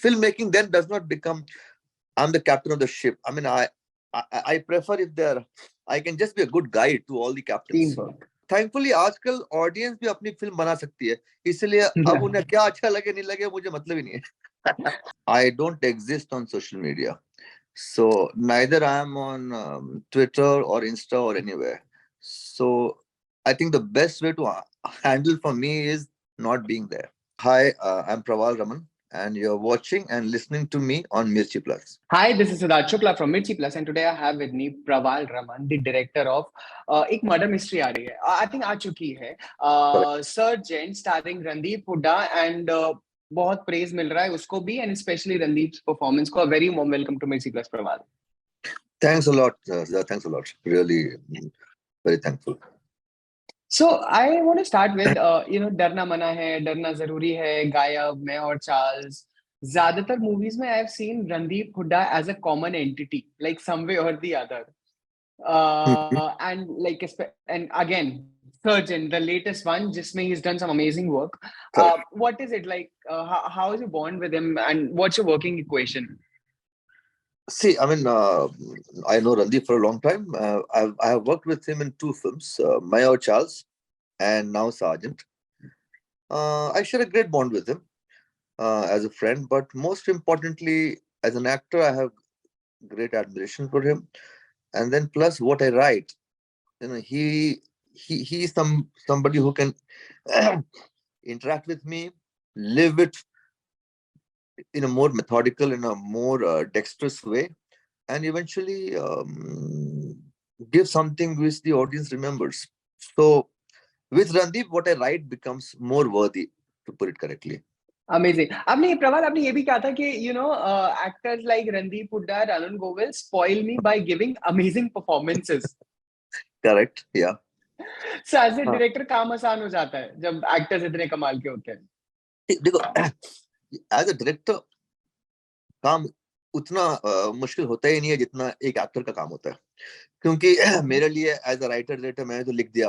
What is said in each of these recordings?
filmmaking then does not become I'm the captain of the ship. I mean, I prefer if I can just be a good guide to all the captains. Teamwork. Thankfully, आजकल audience भी अपनी film बना सकती है. इसलिए अब उन्हें क्या अच्छा लगे नहीं लगे मुझे मतलब ही नहीं है. I don't exist on social media, so neither I am on Twitter or Insta or anywhere. So I think the best way to handle for me is not being there. Hi, I'm Prawaal Raman, and you're watching and listening to me on Mirchi Plus. Hi, this is Siddharth Shukla from Mirchi Plus, and today I have with me Prawaal Raman, the director of एक murder mystery आ रही है. I think आ चुकी है. Surgeon starring Randeep Hooda and बहुत praise मिल रहा है उसको भी, and especially Randeep's performance को. A very warm welcome to Mirchi Plus, Prawaal. Thanks a lot. Thanks a lot. Really, very thankful. So I want to start with डरना मना है, डरना जरूरी है, गायब, मैं और चार्ल्स. ज्यादातर मूवीज में I have seen Randeep Hooda as a common entity, like some way or the other. And like and again Surgeon, the latest one, जिसमें he's done some amazing work. What is it like? How is your bond with him, and what's your working equation? See, I mean, I know Randeep for a long time. I have worked with him in 2 films, Maya or Charles, and now Sergeant. I share a great bond with him as a friend, but most importantly, as an actor, I have great admiration for him. And then plus what I write, he's somebody who can interact with me, live it in a more methodical, in a more dexterous way, and eventually give something which the audience remembers. So with Randeep, what I write becomes more worthy, to put it correctly. Amazing. आपने प्रवाल आपने ये भी कहा था कि actors like Randeep Hooda, Ranun Govil spoil me by giving amazing performances. Correct. Yeah. So as a director काम आसान हो जाता है जब actors इतने कमाल के होते हैं. देखो, as a director काम उतना मुश्किल होता ही नहीं है जितना एक एक्टर का काम होता है, क्योंकि मेरे लिए एज अ राइटर डायरेक्टर मैंने तो लिख दिया,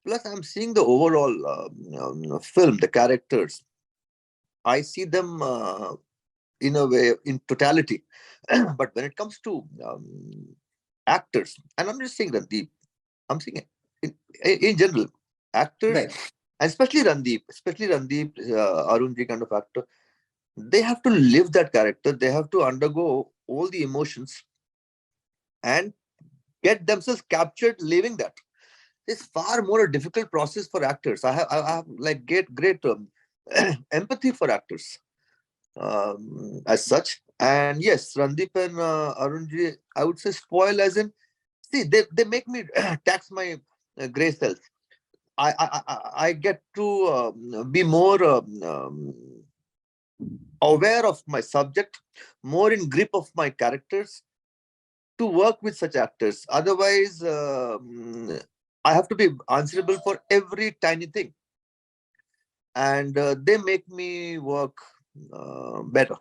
plus I am seeing the overall film, the characters, I see them in a way in totality. But when it comes to actors, and I'm just saying Randeep, I'm saying in general actors, Right. especially Randeep, Arunji kind of actor, they have to live that character. They have to undergo all the emotions and get themselves captured living that. It's far more a difficult process for actors. I have like great empathy for actors as such. And yes, Randeep and Arunji, I would say spoil as in, see, they make me tax my grey cells. I get to be more aware of my subject, more in grip of my characters, to work with such actors. Otherwise, I have to be answerable for every tiny thing, and they make me work better.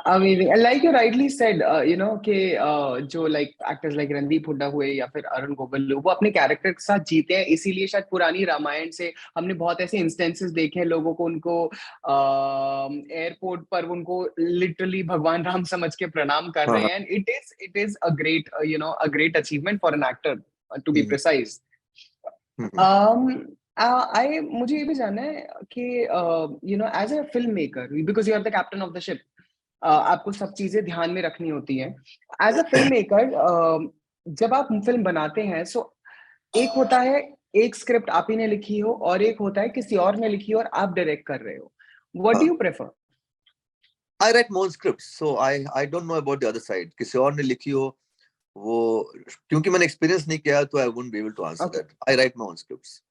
Amazing. And like you rightly said, कि जो like actors like Randeep Hooda हुए या फिर अरुण गोविल, वो अपने character के साथ जीते हैं. इसीलिए शायद पुरानी रामायण से हमने बहुत ऐसे इंस्टेंसेस देखे हैं, लोगों को उनको एयरपोर्ट पर उनको लिटरली भगवान राम समझ के प्रणाम कर रहे हैं. And it is a great a great achievement for an actor, to be precise. मुझे ये भी जानना है कि as a filmmaker, because you are the captain of the ship, आपको सब चीजें ध्यान में रखनी होती हैं. एज अ फिल्म मेकर जब आप फिल्म बनाते हैं, सो एक होता है एक स्क्रिप्ट आप ही ने लिखी हो और एक होता है किसी और ने लिखी हो और आप डायरेक्ट कर रहे हो. What do you prefer? I write my own scripts, so I don't know about the other side. किसी और ने लिखी हो वो, क्योंकि मैंने एक्सपीरियंस नहीं किया तो I wouldn't be able to answer that. I write my own scripts.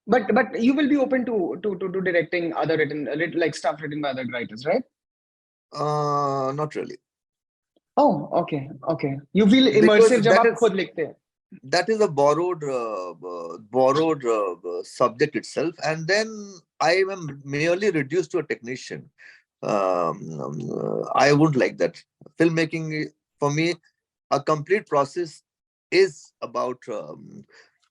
But you will be open to directing other like stuff written by other writers, right? Not really. Oh, okay. You feel immersive जब आप खुद लिखते हैं. That is a borrowed subject itself, and then I am merely reduced to a technician. I wouldn't like that. Filmmaking for me, a complete process is about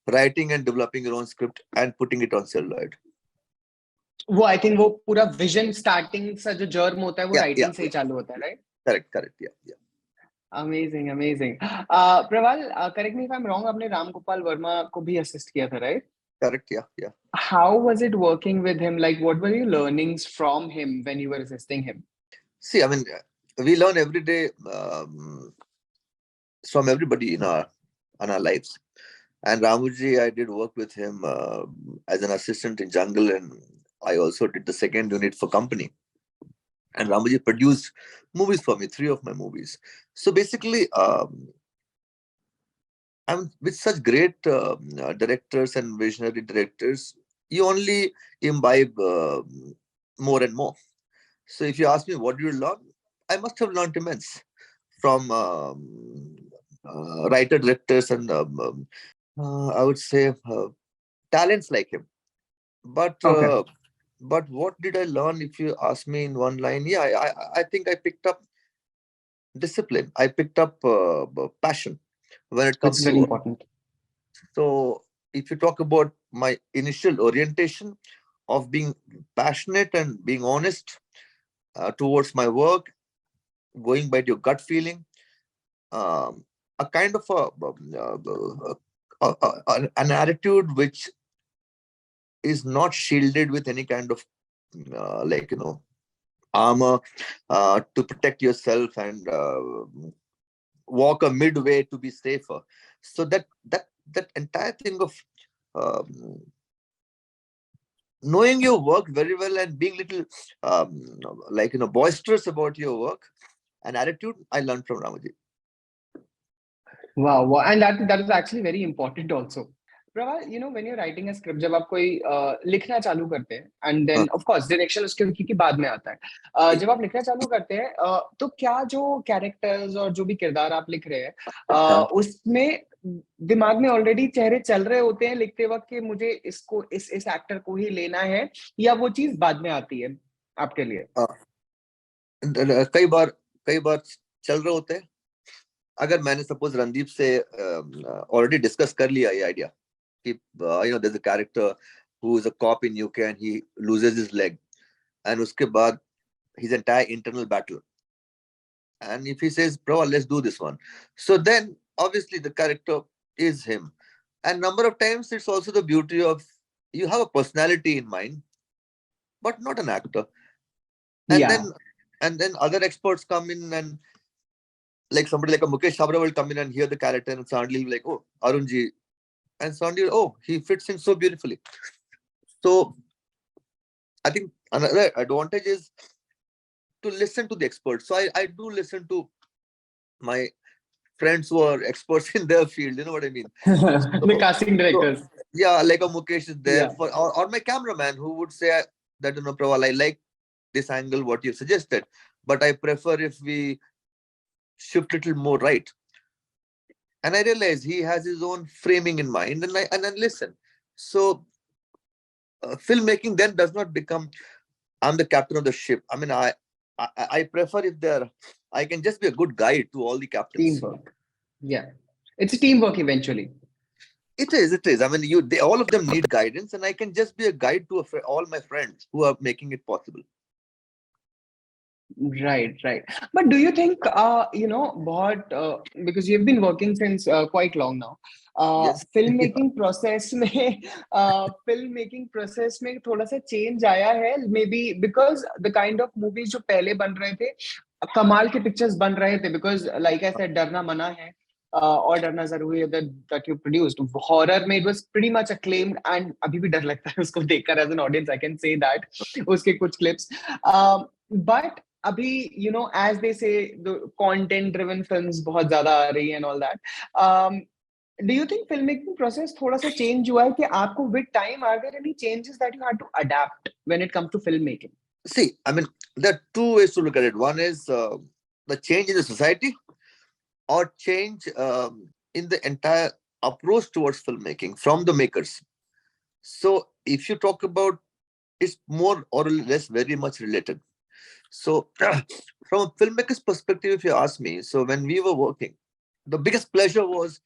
writing and developing your own script and putting it on celluloid. वो I think वो पूरा vision starting सा जो germ होता है वो Yeah, writing yeah, से ही चालू होता है, right? correct, yeah, yeah, amazing, amazing. Praval, correct me if I am wrong, आपने राम गोपाल वर्मा को भी असिस्ट किया था, right? correct, yeah. How was it working with him? Like, what were your learnings from him when you were assisting him? See, I mean, we learn every day from everybody in our lives. And Ramuji, I did work with him as an assistant in Jungle, and I also did the second unit for Company. And Ramuji produced movies for me, 3 of my movies. So basically, I'm with such great directors and visionary directors, you only imbibe more and more. So if you ask me what do you learn, I must have learned immense from writer directors and I would say talents like him. But Okay, but what did I learn? If you ask me in one line, yeah, I think I picked up discipline. I picked up passion when it that's comes very to. important. So if you talk about my initial orientation of being passionate and being honest towards my work, going by your gut feeling, a kind of an attitude which is not shielded with any kind of like armor to protect yourself and walk a midway to be safer. So that entire thing of um, knowing your work very well and being little like boisterous about your work and attitude, I learned from Ramaji. Wow, wow. And that is actually very important also. Prabha, you know, when you're writing a script, जब आप कोई लिखना चालू करते हैं, and Uh, then of course direction उसके क्योंकि बाद में आता है, जब आप लिखना चालू करते हैं, तो क्या जो कैरेक्टर्स और जो भी किरदार आप लिख रहे हैं, उसमें दिमाग में ऑलरेडी चेहरे चल रहे होते हैं लिखते वक्त कि मुझे इसको इस एक्टर को ही लेना है, या वो चीज बाद में आती है आपके लिए? uh, कई बार चल रहे होते हैं. अगर मैंने सपोज रणदीप से ऑलरेडी डिस्कस कर लिया ये आइडिया कि there's a character who is a cop in UK and he loses his leg, and उसके बाद his entire internal battle, and if he says bro let's do this one, so then obviously the character is him. And number of times it's also the beauty of you have a personality in mind but not an actor, and Yeah. then other experts come in, and like somebody like a Mukesh Chabra will come in and hear the character and suddenly like, oh, Arunji, and suddenly, oh, he fits in so beautifully. So I think another advantage is to listen to the experts. So I do listen to my friends who are experts in their field, you know what I mean? The So, casting so directors. yeah, like a Mukesh is there Yeah. for, or my cameraman who would say that, Prawaal, I like this angle, what you suggested, but I prefer if we shift little more right. And I realize he has his own framing in mind, and I listen. So filmmaking then does not become I'm the captain of the ship. I mean, I prefer if there I can just be a good guide to all the captains. Teamwork. Yeah. It's a teamwork eventually. It is. I mean, all of them need guidance, and I can just be a guide to all my friends who are making it possible. Right, right. But do you think, बहुत, because you've been working since quite long now, Yes. Yeah. filmmaking process में, filmmaking process में थोड़ा सा change आया है, maybe because the kind of movies जो पहले बन रहे थे, कमाल के pictures बन रहे थे, because like I said, डरना मना है, और डरना जरूरी है, that you produced. Horror में it was pretty much acclaimed, and अभी भी डर लगता है उसको देखकर, as an audience I can say that, उसके कुछ clips. But अभी, as they say, the content driven films बहुत ज्यादा आ रही हैं and all that. Do you think filmmaking process थोड़ा सा change हुआ है कि आपको with time, are there any changes that you had to adapt when it comes to filmmaking? See, I mean, there are two ways to look at it. One is the change in the society, or change in the entire approach towards filmmaking from the makers. So, if you talk about, it's more or less very much related. So, from a filmmaker's perspective, if you ask me, so when we were working, the biggest pleasure was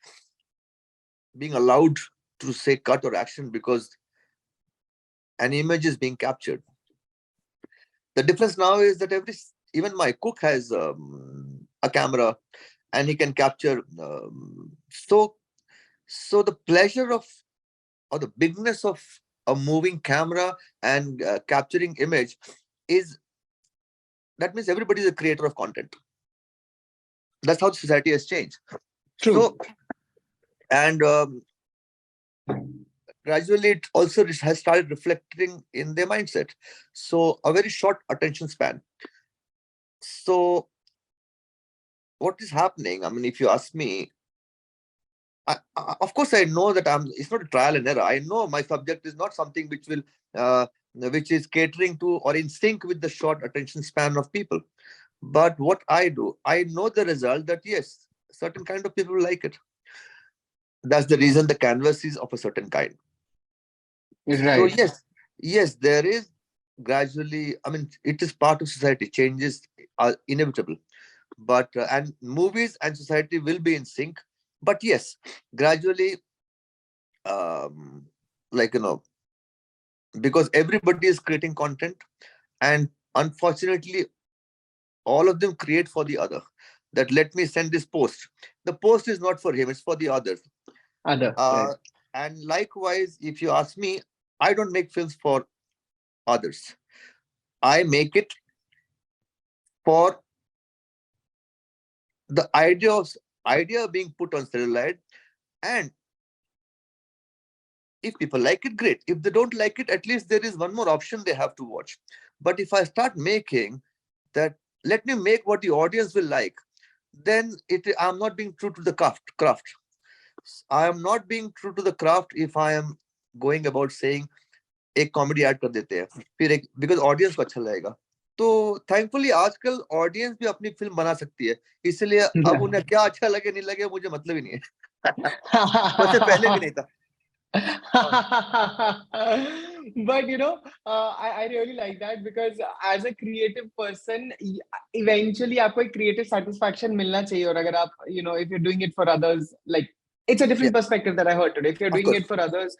being allowed to say cut or action because an image is being captured. The difference now is that even my cook has a camera, and he can capture. So the pleasure of, or the bigness of a moving camera and capturing image is, that means everybody is a creator of content. That's how society has changed. True. So, and gradually it also has started reflecting in their mindset. So a very short attention span. So what is happening? I mean, if you ask me, of course, I know that it's not a trial and error. I know my subject is not something which is catering to or in sync with the short attention span of people. But what I do, I know the result that yes, certain kind of people like it. That's the reason the canvas is of a certain kind. So Right. yes, there is gradually. I mean, it is part of society. Changes are inevitable, but and movies and society will be in sync. But yes, gradually, um, like because everybody is creating content, and unfortunately, all of them create for the other. That let me send this post. The post is not for him; it's for the others. Other. Right. Uh, and likewise, if you ask me, I don't make films for others. I make it for the idea being put on celluloid, and if people like it, great. If they don't like it, at least there is one more option they have to watch. But if I start making that, let me make what the audience will like, then I'm not being true to the craft. I am not being true to the craft if I am going about saying एक comedy add कर देते हैं, फिर एक because audience को अच्छा लगेगा. तो थैंकफुली आजकल ऑडियंस भी अपनी फिल्म बना सकती है, इसलिए अब उन्हें क्या अच्छा लगे नहीं लगे मुझे मतलब ही नहीं है. वैसे पहले भी नहीं था. But I really like that because as a creative person, eventually आपको एक creative satisfaction मिलना चाहिए. और अगर आप, if you're doing it for others, like it's a different Yeah, perspective that I heard today. If you're of doing course. it for others,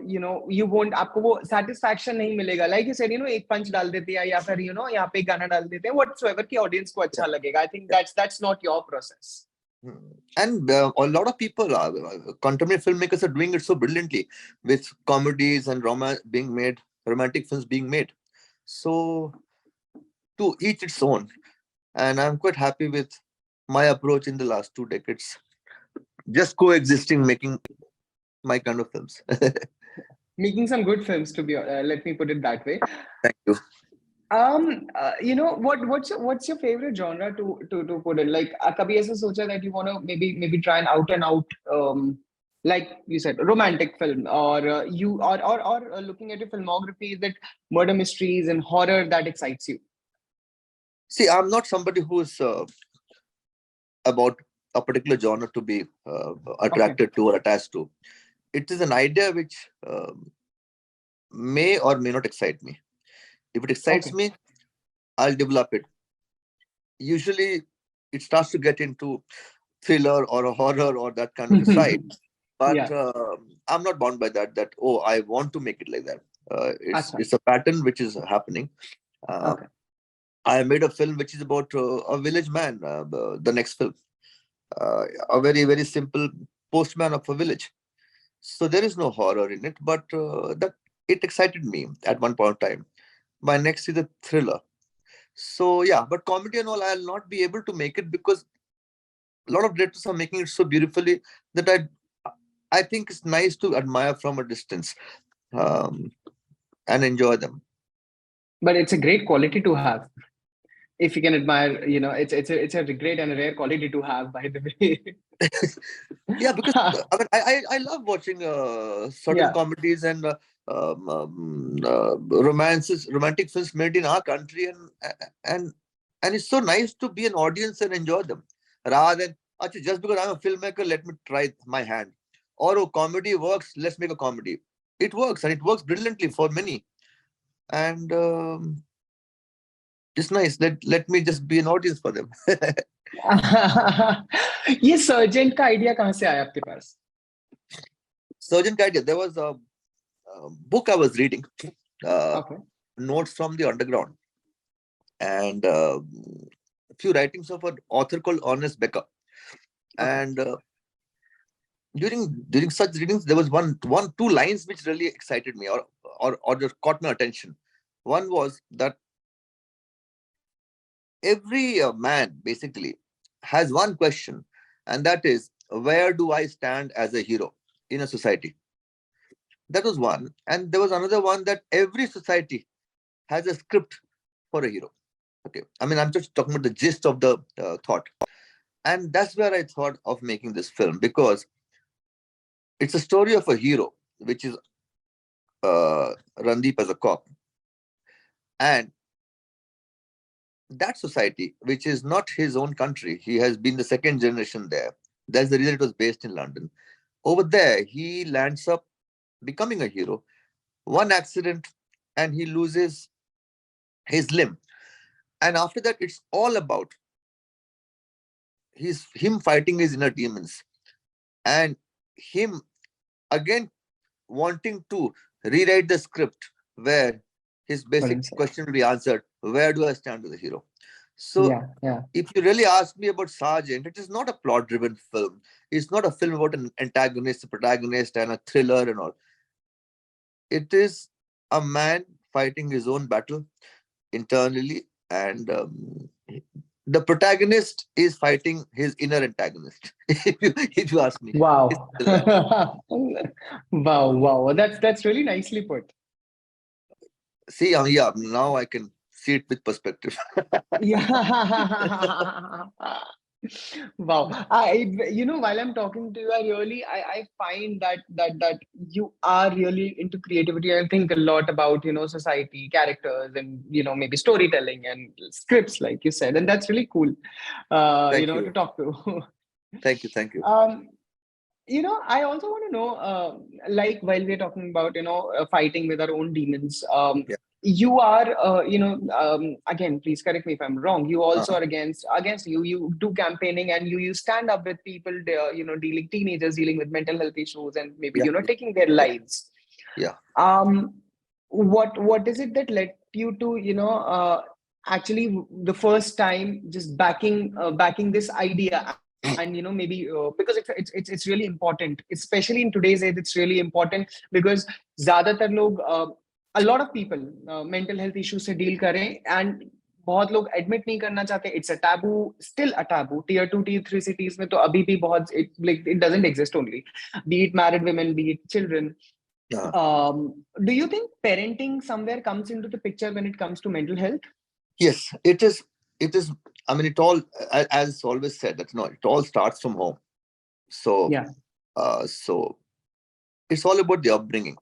you won't, आपको वो satisfaction नहीं मिलेगा. Like you said, एक punch डाल देते हैं या फिर यहाँ पे एक गाना डाल देते हैं, whatsoever कि audience को Yeah, अच्छा लगेगा. I think yeah. that's not your process. And a lot of people are contemporary filmmakers are doing it so brilliantly, with comedies and romance being made, romantic films being made. So to each its own, and I'm quite happy with my approach in the last 2 decades, just coexisting, making my kind of films. Making some good films, to be let me put it that way. Thank you. What's your favorite genre to put in? Like, kabhi aisa socha that you want to maybe try an out and out, like you said, romantic film, or looking at your filmography, is it murder mysteries and horror that excites you? See, I'm not somebody who's about a particular genre to be attracted to or attached to. It is an idea which may or may not excite me. If it excites Okay. me, I'll develop it. Usually, it starts to get into thriller or a horror or that kind of a side. But Yeah. I'm not bound by that. That oh, I want to make it like that. Acha. It's a pattern which is happening. Uh, Okay. I made a film which is about a village man. The next film, a very very simple postman of a village. So there is no horror in it, but that it excited me at one point in time. My next is a thriller. So yeah, but comedy and all, I'll not be able to make it because a lot of directors are making it so beautifully that I think it's nice to admire from a distance, um, and enjoy them. But it's a great quality to have. If you can admire, it's a great and a rare quality to have, by the way. Yeah, because I mean, I love watching certain Yeah. comedies and romances, romantic films made in our country, and and it's so nice to be an audience and enjoy them, rather than actually just because I'm a filmmaker, let me try my hand, or oh, comedy works, let's make a comedy. It works, and it works brilliantly for many, and it's nice. Let me just be an audience for them. ये sergeant का idea कहाँ से आया आपके पास? Surgeon Katia, there was a book I was reading, uh, Okay. Notes from the Underground. and a few writings of an author called Ernest Becker. Okay. And during such readings, there was two lines which really excited me, or just caught my attention. One was that every man basically has one question, and that is, where do I stand as a hero in a society? That was one. And there was another one, that every society has a script for a hero. Okay. I mean, I'm just talking about the gist of the thought. And that's where I thought of making this film, because it's a story of a hero, which is Randeep as a cop. And that society, which is not his own country, he has been the second generation there. That's the reason it was based in London. Over there, he lands up becoming a hero. One accident, and he loses his limb. And after that, it's all about him fighting his inner demons, and him again wanting to rewrite the script, where his For basic himself. question will be answered: where do I stand as a hero? So, Yeah, yeah. if you really ask me about Sergeant, it is not a plot driven film. It's not a film about an antagonist, a protagonist, and a thriller and all. It is a man fighting his own battle internally, and the protagonist is fighting his inner antagonist. If you ask me, it's Wow. like that. Wow, wow. That's really nicely put. See, yeah, now I can see it with perspective. Yeah. Wow. While I'm talking to you, I find that you are really into creativity. I think a lot about, society, characters, and, maybe storytelling and scripts, like you said. And that's really cool, Thank to you, talk to. thank you. Um, I also want to know, like while we're talking about, fighting with our own demons, Yeah. you are, again, please correct me if I'm wrong. You also Uh, are against you do campaigning, and you stand up with people, dealing teenagers dealing with mental health issues, and maybe, yeah, taking their yeah, lives. yeah. Um, what is it that led you to, actually the first time just backing this idea, and, maybe because it's really important, especially in today's age. It's really important because ज़्यादातर लोग, a lot of people mental health issues से deal करें, and बहुत लोग admit नहीं करना चाहते. It's a taboo, still a taboo. Tier 2, Tier 3 cities में तो अभी भी बहुत, it doesn't exist only. Be it married women, be it children. Uh, Do you think parenting somewhere comes into the picture when it comes to mental health? yes, it is. It is. I mean, it all, as always said, that no, it all starts from home. So, Yeah, so it's all about the upbringing.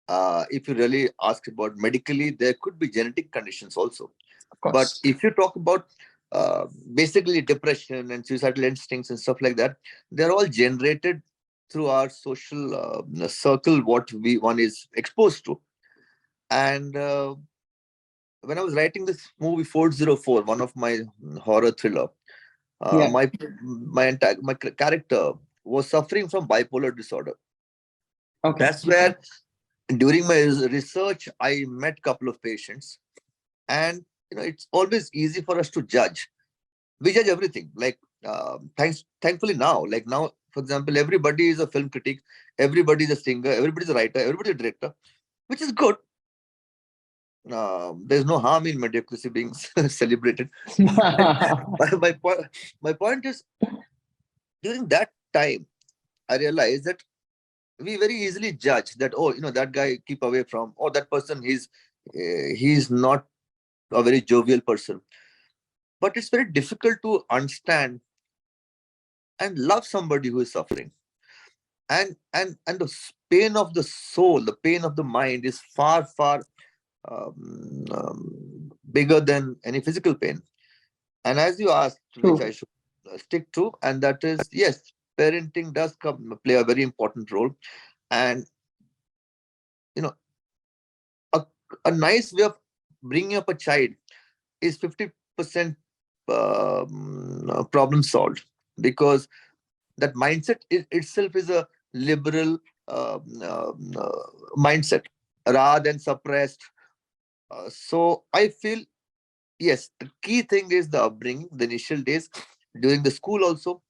If you really ask about medically, there could be genetic conditions also. of But course. if you talk about basically depression and suicidal instincts and stuff like that, they're all generated through our social circle, what one is exposed to. And when I was writing this movie 404, one of my horror thriller, Yeah. my character was suffering from bipolar disorder. Okay. That's where during my research I met couple of patients, and it's always easy for us to judge. We judge everything, like thankfully now, like now, for example, everybody is a film critic, everybody is a singer, everybody's a writer, everybody's a director, which is good. There's no harm in mediocrity being celebrated. But my point is, during that time, I realized that we very easily judge that, oh, that guy, keep away from, or that person, he's not a very jovial person. But it's very difficult to understand and love somebody who is suffering. And the pain of the soul, the pain of the mind is far, far bigger than any physical pain. And as you asked, which I True. should stick to, and that is, yes, parenting does play a very important role. And you know a, a nice way of bringing up a child is 50% problem solved, because that mindset itself is a liberal mindset rather than suppressed. So I feel Yes, the key thing is the upbringing, the initial days, during the school also.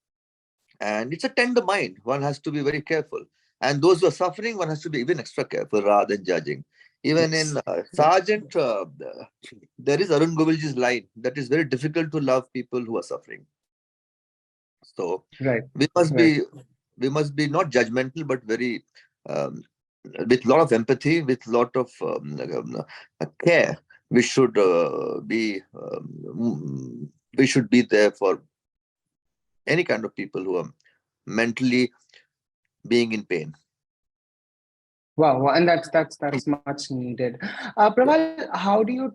And it's a tender mind. One has to be very careful. And those who are suffering, one has to be even extra careful rather than judging. Even in Yes. Sergeant, there is Arun Govildji's line that is very difficult to love people who are suffering. So Right. we must Right. be we must be not judgmental, but very um, with lot of empathy, with lot of care. We should we should be there for any kind of people who are mentally being in pain. Wow, wow, and that's much needed. Yeah. Praval, how do you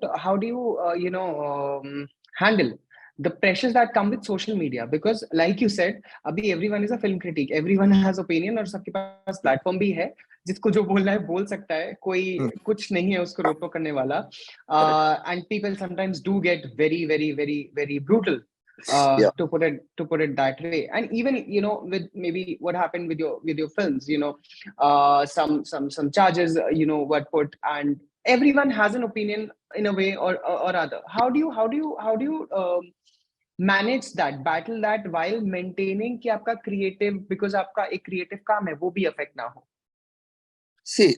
handle the pressures that come with social media? Because like you said, abhi everyone is a film critic, everyone has opinion, और सबके पास platform भी है जिसको जो बोलना है बोल सकता है, कोई Hmm. कुछ नहीं है उसको रोक टोक करने वाला. Correct. And people sometimes do get very brutal, Yeah. to put it that way. And even with maybe what happened with your films, some charges were put, and everyone has an opinion in a way or other. How do you manage that, battle that, while maintaining कि आपका creative, because आपका एक creative काम है वो भी affect ना हो? See,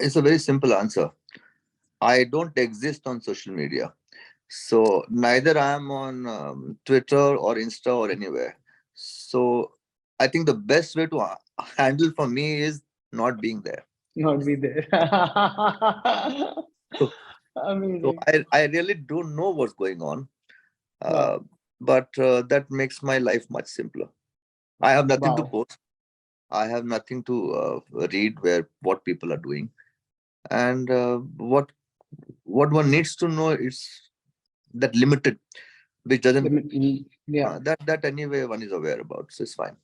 it's a very simple answer. I don't exist on social media. So neither I am on Twitter or Insta or anywhere. So I think the best way to handle for me is not being there. Not be there. So, so Amazing. I really don't know what's going on. Uh, Wow. but that makes my life much simpler. I have nothing to Wow. post. I have nothing to read where what people are doing, and what one needs to know is that limited, which doesn't Yeah. that anyway one is aware about, so it's fine.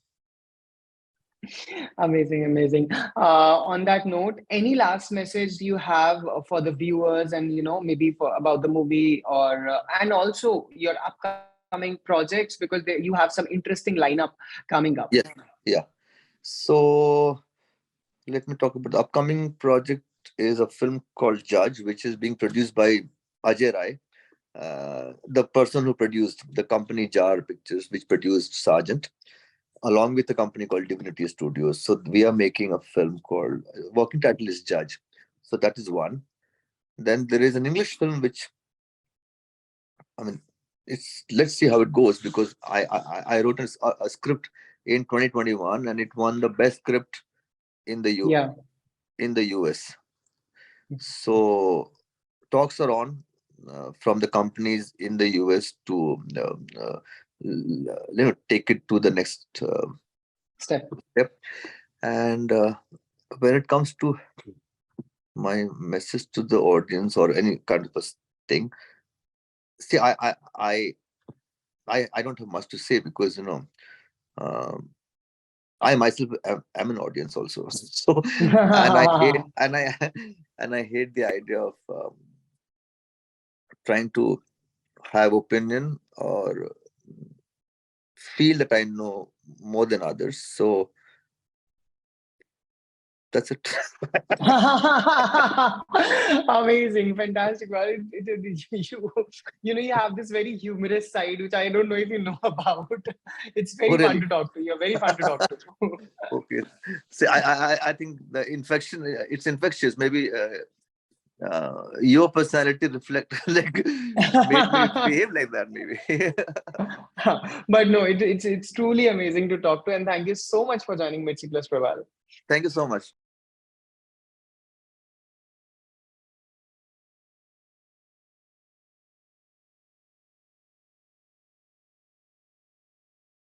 Amazing, amazing. On that note, any last message you have for the viewers, and maybe for about the movie, or and also your upcoming projects, because you have some interesting lineup coming up. Yes, yeah. So let me talk about the upcoming project. Is a film called Judge, which is being produced by Ajay Rai, the person who produced the company Jar Pictures, which produced Sergeant, along with a company called Divinity Studios. So we are making a film called, working title is Judge. So that is one. Then there is an English film which, I mean, it's, let's see how it goes, because I wrote a script in 2021 and it won the best script in the Yeah. in the US. So talks are on from the companies in the US to take it to the next Step. step. And when it comes to my message to the audience or any kind of a thing, see, I don't have much to say, because um, I myself am an audience also. So, and I hate and I and I hate the idea of trying to have opinion or feel that I know more than others. So that's it. Amazing, fantastic. Well, you have this very humorous side, which I don't know if you know about. It's Oh, very fun really? to talk to. You're very fun to talk to. Okay. See, I think the infection, it's infectious. Maybe your personality reflect like made me behave like that. Maybe. But no, it's truly amazing to talk to, and thank you so much for joining Mirchi Plus Praval. Thank you so much.